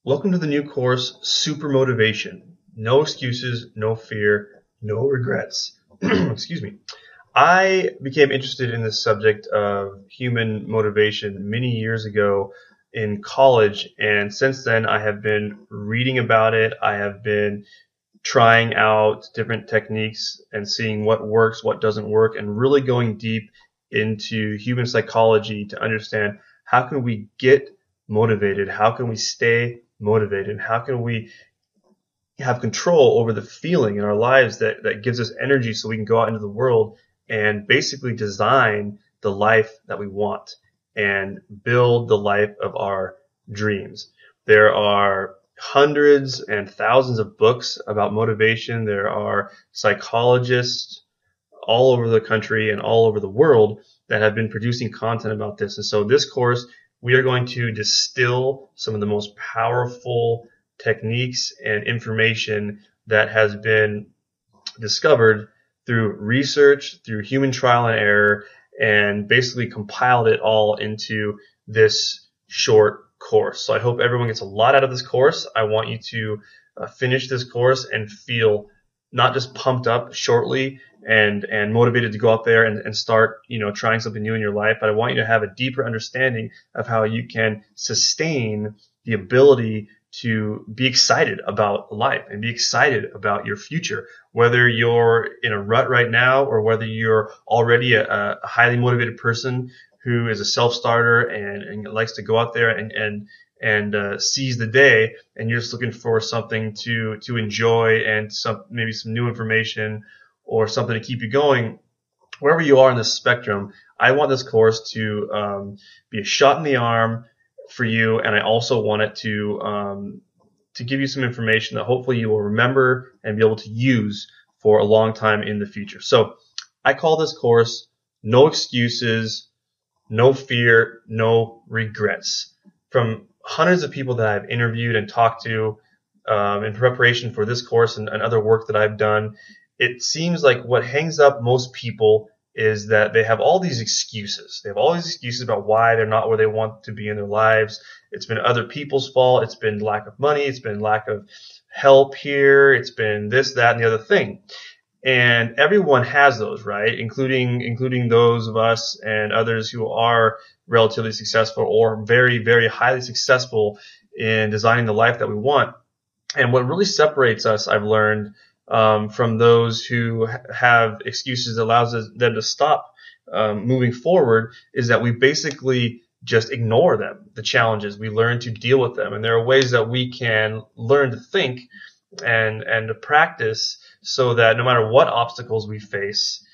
Welcome to the new course, Super Motivation. No excuses, no fear, no regrets. Excuse me. I became interested in this subject of human motivation many years ago in college, and since then I have been reading about it. I have been trying out different techniques and seeing what works, what doesn't work, and really going deep into human psychology to understand how can we get motivated, how can we stay motivated, how can we have control over the feeling in our lives that gives us energy so we can go out into the world and basically design the life that we want and build the life of our dreams. There are hundreds and thousands of books about motivation. There are psychologists all over the country and all over the world that have been producing content about this. And so this course, we are going to distill some of the most powerful techniques and information that has been discovered through research, through human trial and error, and basically compiled it all into this short course. So I hope everyone gets a lot out of this course. I want you to finish this course and feel not just pumped up shortly and motivated to go out there and start, trying something new in your life, but I want you to have a deeper understanding of how you can sustain the ability to be excited about life and be excited about your future, whether you're in a rut right now or whether you're already a highly motivated person who is a self-starter and likes to go out there and seize the day, and you're just looking for something to enjoy and maybe some new information or something to keep you going. Wherever you are in the spectrum, I want this course to be a shot in the arm for you, and I also want it to give you some information that hopefully you will remember and be able to use for a long time in the future. So I call this course No Excuses, No Fear, No Regrets. From hundreds of people that I've interviewed and talked to in preparation for this course and other work that I've done, it seems like what hangs up most people is that they have all these excuses. They have all these excuses about why they're not where they want to be in their lives. It's been other people's fault. It's been lack of money. It's been lack of help here. It's been this, that, and the other thing. And everyone has those, right? Including those of us and others who are relatively successful or very, very highly successful in designing the life that we want. And what really separates us, I've learned, from those who have excuses that allows them to stop moving forward, is that we basically just ignore them, the challenges. We learn to deal with them. And there are ways that we can learn to think and to practice so that no matter what obstacles we face,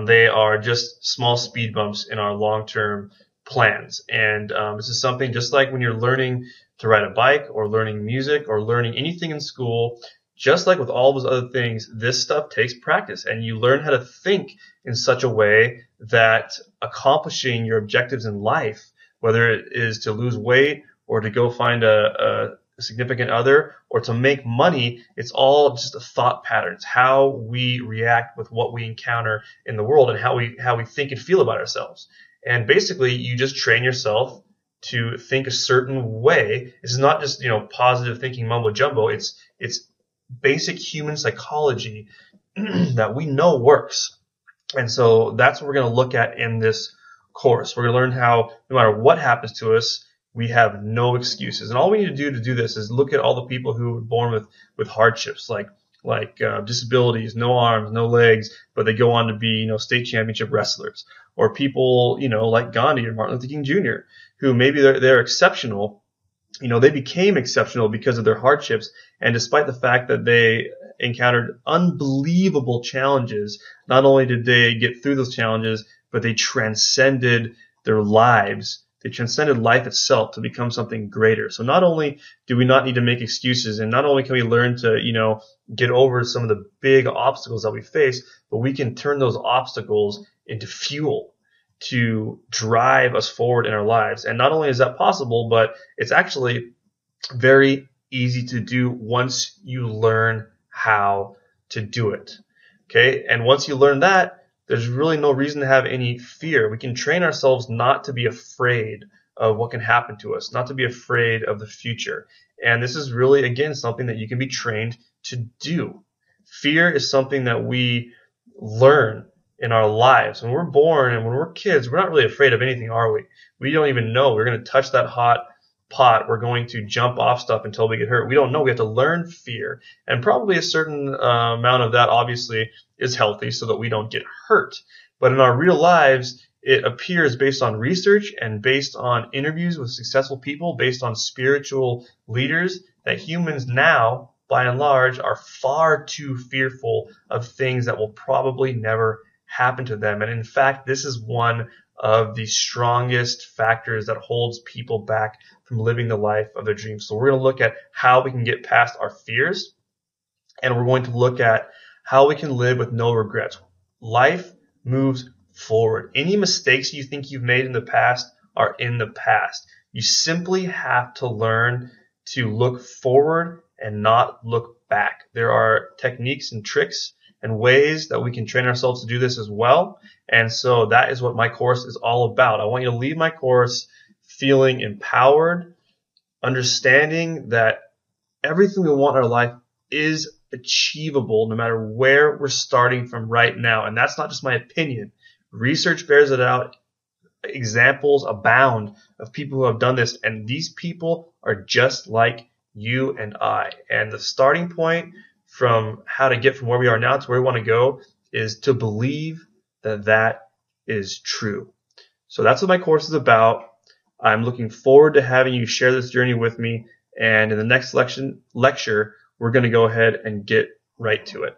they are just small speed bumps in our long-term plans. And this is something just like when you're learning to ride a bike or learning music or learning anything in school. Just like with all those other things, this stuff takes practice, and you learn how to think in such a way that accomplishing your objectives in life, whether it is to lose weight or to go find a significant other or to make money, it's all just a thought pattern. It's how we react with what we encounter in the world and how we think and feel about ourselves. And basically, you just train yourself to think a certain way. This is not just, positive thinking mumbo jumbo. It's basic human psychology that we know works. And so that's what we're going to look at in this course. We're going to learn how no matter what happens to us, we have no excuses. And all we need to do this is look at all the people who were born with hardships like disabilities, no arms, no legs, but they go on to be, state championship wrestlers, or people, like Gandhi or Martin Luther King Jr., who maybe they're exceptional. They became exceptional because of their hardships, and despite the fact that they encountered unbelievable challenges, not only did they get through those challenges, but they transcended their lives. They transcended life itself to become something greater. So not only do we not need to make excuses, and not only can we learn to, get over some of the big obstacles that we face, but we can turn those obstacles into fuel to drive us forward in our lives. And not only is that possible, but it's actually very easy to do once you learn how to do it. Okay, and once you learn that, there's really no reason to have any fear. We can train ourselves not to be afraid of what can happen to us, not to be afraid of the future. And this is really, again, something that you can be trained to do. Fear is something that we learn in our lives. When we're born and when we're kids, we're not really afraid of anything, are we? We don't even know. We're going to touch that hot pot. We're going to jump off stuff until we get hurt. We don't know. We have to learn fear. And probably a certain amount of that obviously is healthy so that we don't get hurt. But in our real lives, it appears based on research and based on interviews with successful people, based on spiritual leaders, that humans now, by and large, are far too fearful of things that will probably never happen to them. And in fact, this is one of the strongest factors that holds people back from living the life of their dreams. So we're going to look at how we can get past our fears, and we're going to look at how we can live with no regrets. Life moves forward. Any mistakes you think you've made in the past are in the past. You simply have to learn to look forward and not look back. There are techniques and tricks and ways that we can train ourselves to do this as well. And so that is what my course is all about. I want you to leave my course feeling empowered, understanding that everything we want in our life is achievable no matter where we're starting from right now. And that's not just my opinion. Research bears it out. Examples abound of people who have done this, and these people are just like you and I. And the starting point from how to get from where we are now to where we want to go is to believe that that is true. So that's what my course is about. I'm looking forward to having you share this journey with me. And in the next lecture, we're going to go ahead and get right to it.